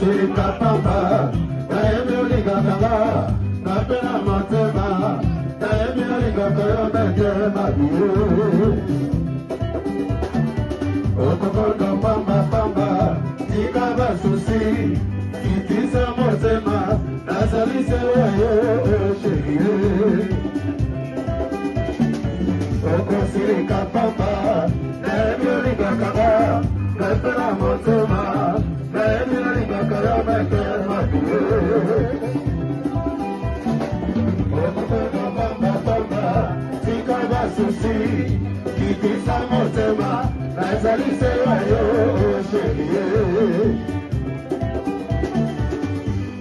sirika pamba, naemi uligagala, napena motema, naemi uligakoyo mekema biye. Okokono pamba pamba, tikaba susi, kitisa motema, nazalise wayo shiriye. Oko sirika pamba, naemi uligagala, napena motema, naemi uligakoyo mekema biye. Okokono pamba pamba, tikaba susi, kitisa motema, nazalise wayo shiriye.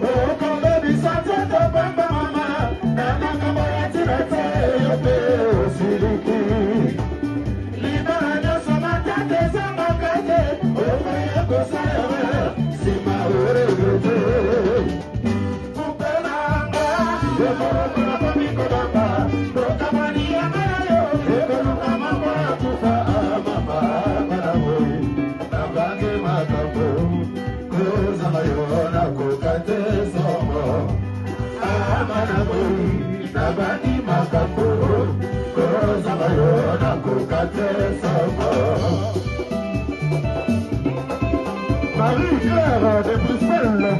Oko baby sante to pamba mama, nana kama ya tirete yope osiriki. Libara nyoso matate za makate, oko yako sayewe, sima ure yote. Kupela anga, yoko na pamiko bamba, toka mani ya marayo, yoko nuka mambo ya kufa mama marawe. Nabange makapo, koza mayona kokate somo. Marawe, nabange makapo, koza mayona kokate somo. Marie-Claire de Bruxelles.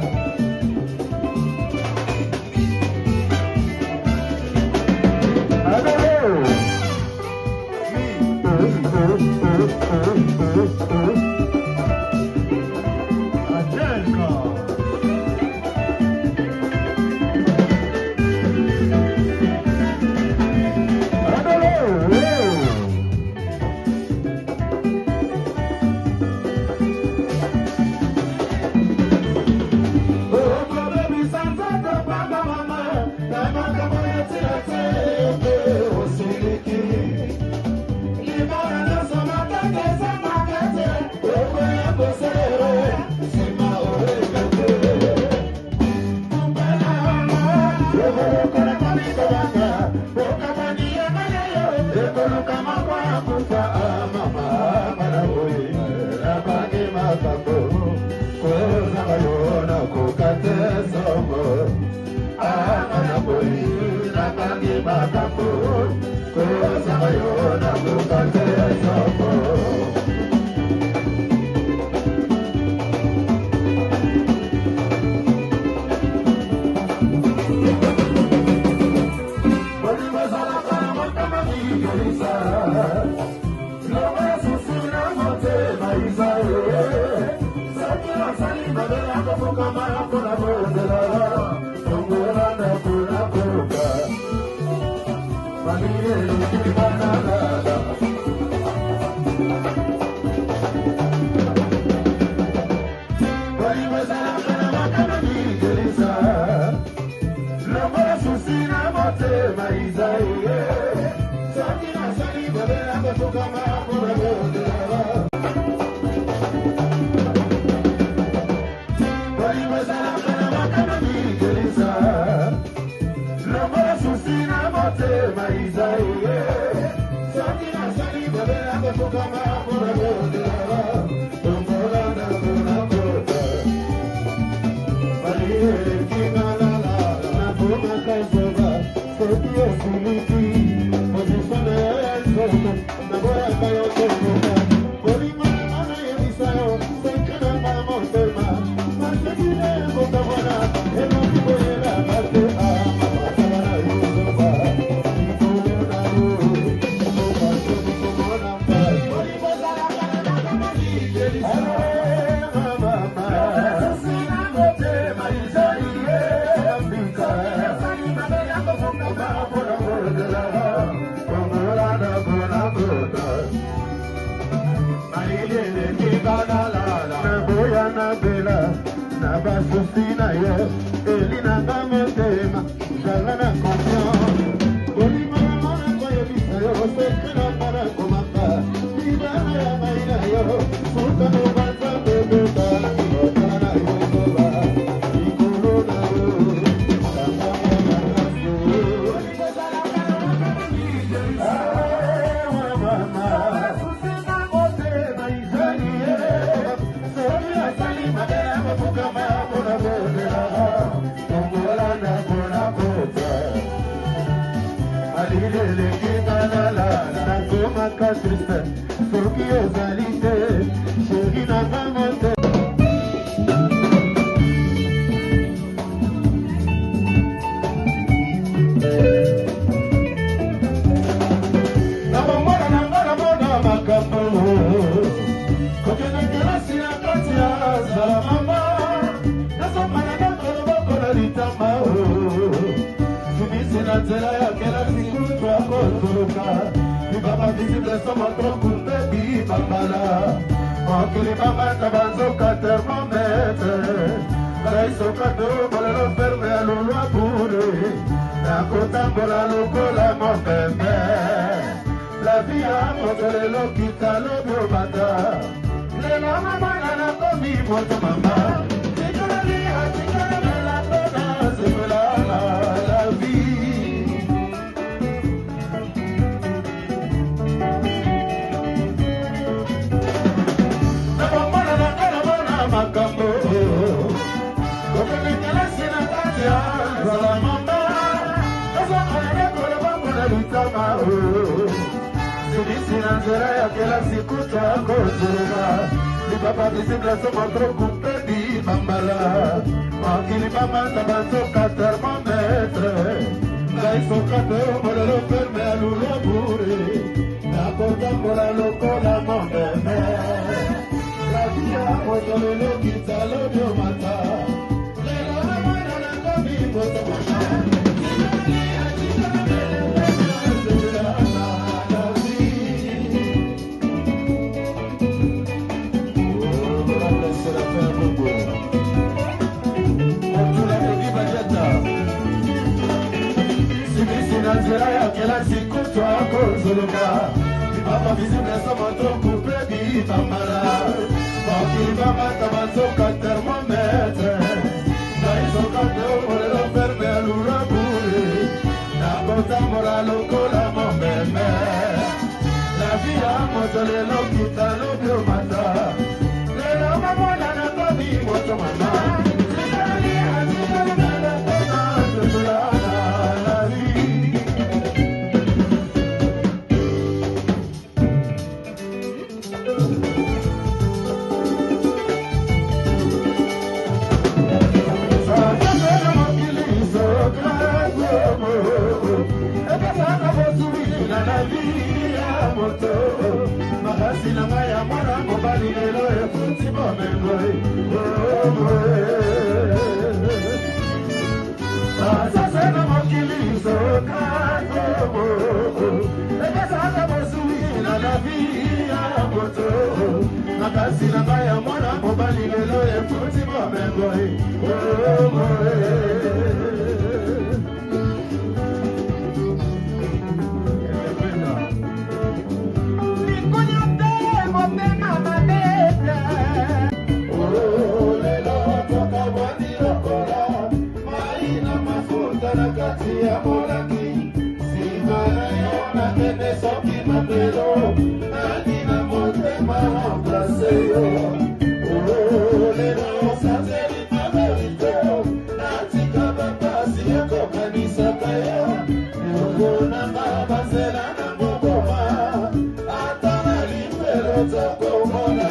Come on. triste soki ozali te sheri na ngango te na bomona na nga na mona makambo kokende kelasi na kati ya zala mama nazomana na koloboko na litama simisi na nzela ya kelasi kutwa kozuluka bibaba visible soma trokumbe bibambala mokili babata banzoka termometre balaisoka te bolelo ferme ya lolwa bure nakotambola lokola mopembe la vie ya moto lelo kita lobi obata lelo mamana nakomi moto mama tikalalia tikalamela mpona sepelala la vie nabomona nanga namona makambo kokemekelasi na kati ya zala mama nazomana nakolobakona litama simisi na nzela ya kelasi kutwa kozuluka libaba visible soma trokumpe bibambala mokili bamata banzoka termometre ngai soka te molelo ferme ya lulwa bure nakotambola lokola momeme lavia moto lelo kitalo biomata lelo namana nakomi motomama nzela ya kelasi kutwa kozuluka bibaba visible soma trokumpe bibambala mokili bamata banzoka termometre naisoka te molelo ferme ya lula bure nakotambola lokola momeme la vie ya moto lelo kita lobi omata lelo mamona nakomi moto mama makasi na ngai ya mwana mobali lelo efuti bomengo asase na mokili sokato ekasaka bosui na lavi ya moto makasi na ngai ya mwana mobali lelo efuti bomengo ya molaki simana yo nakende soki mapelo nadina motema remplace yo lelo sazeli mamerite natika bapasi ekokanisaka yo yokonanga bazela na moboma ata na lipelo tokomona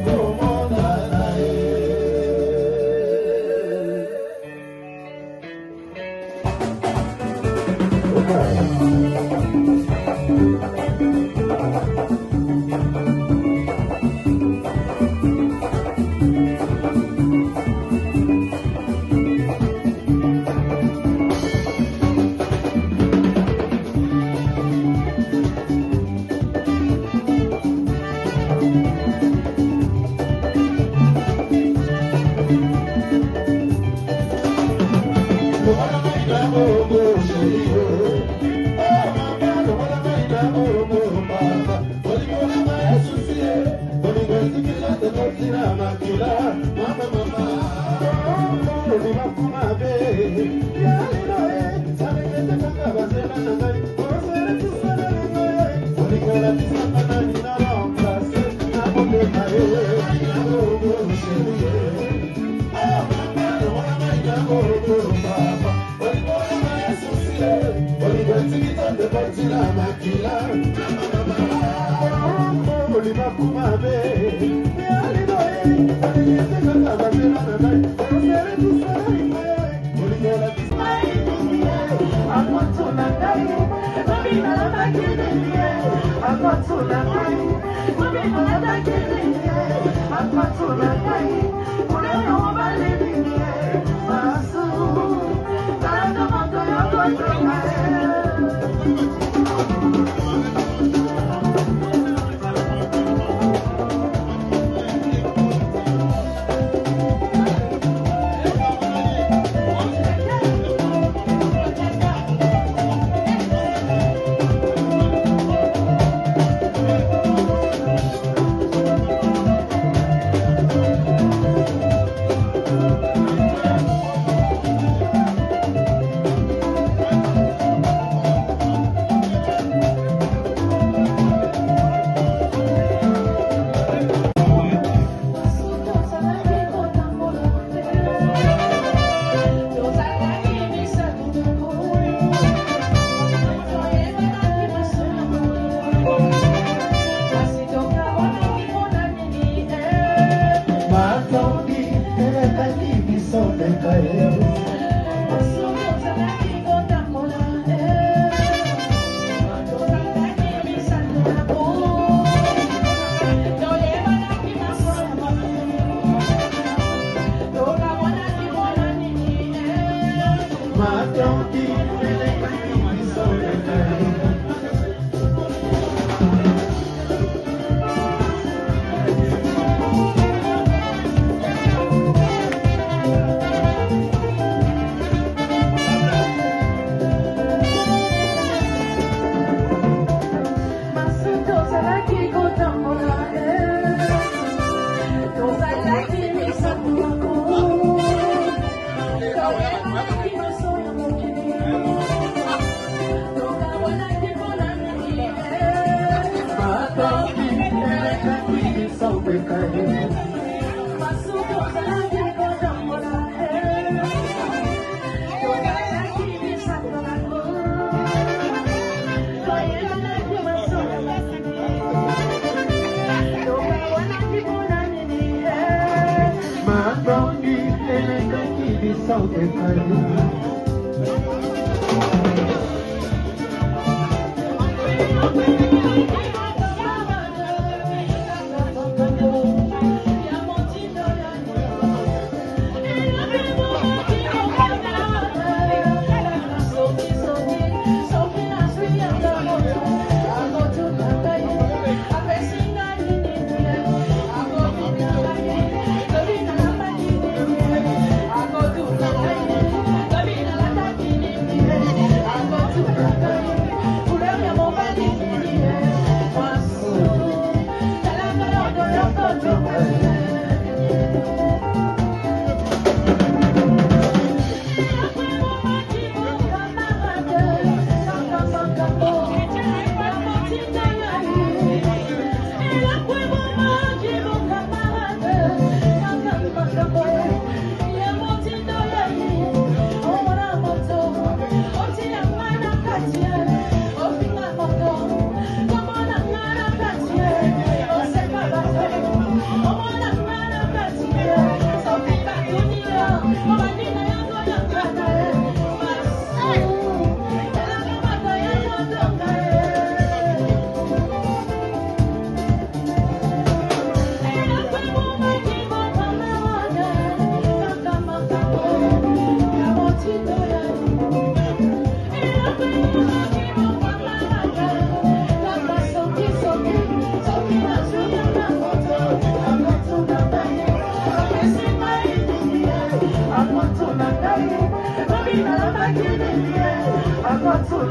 Come on.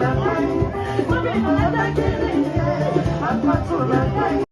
na ngai soki